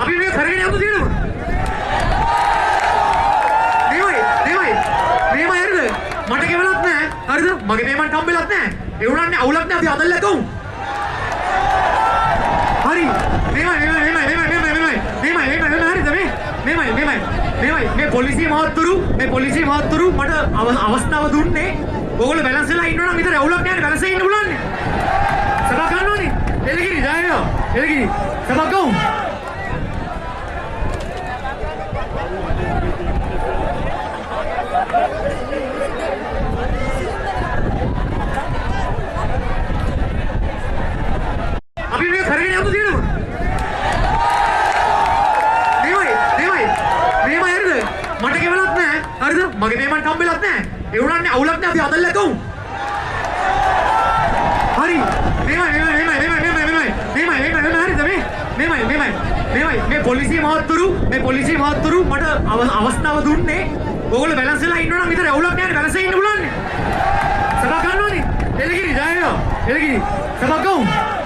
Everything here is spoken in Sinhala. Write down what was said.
අපි මේ කරගෙන යමු තියෙනවා. මේමයි හරිද? මට ගෙවලත් නැහැ. හරිද? මගේ පේමන්ට් හම්බෙලත් නැහැ. ඒ උනන්නේ අවුලක් නැහැ අපි හදලා ගමු. හරි. මේමයි හරිද මේමයි මේ පොලිසිය මහත්තුරු මට අවස්ථාව දුන්නේ. ඕගොල්ලෝ බැලන්ස් වෙලා ඉන්නවා නම් විතර අවුලක් නැහැ බැලන්ස් වෙන්න පුළුවන්. සබක් ගන්නවනේ. එළගිරි ජයෝ. එළගිරි. සබක් ගමු. අපි මේ කරගෙන යමු තියෙනවා. මේමයි හරිද? මට ගෙවලත් නැහැ. හරිද? මගේ පේමන්ට් හම්බෙලත් නැහැ. ඒ උනන්නේ අවුලක් නැහැ අපි හදලා ගමු. හරි. මේමයි හරිද මේ පොලිසිය මහත්තුරු මට අවස්ථාව දුන්නේ. ඕගොල්ලෝ බැලන්ස් වෙලා ඉන්නවා නම් විතර අවුලක් නැහැ බැලන්ස් වෙන්න පුළුවන්. සබක් ගන්නවනේ. එළගිරි ජයෝ. එළගිරි. සබක් ගමු.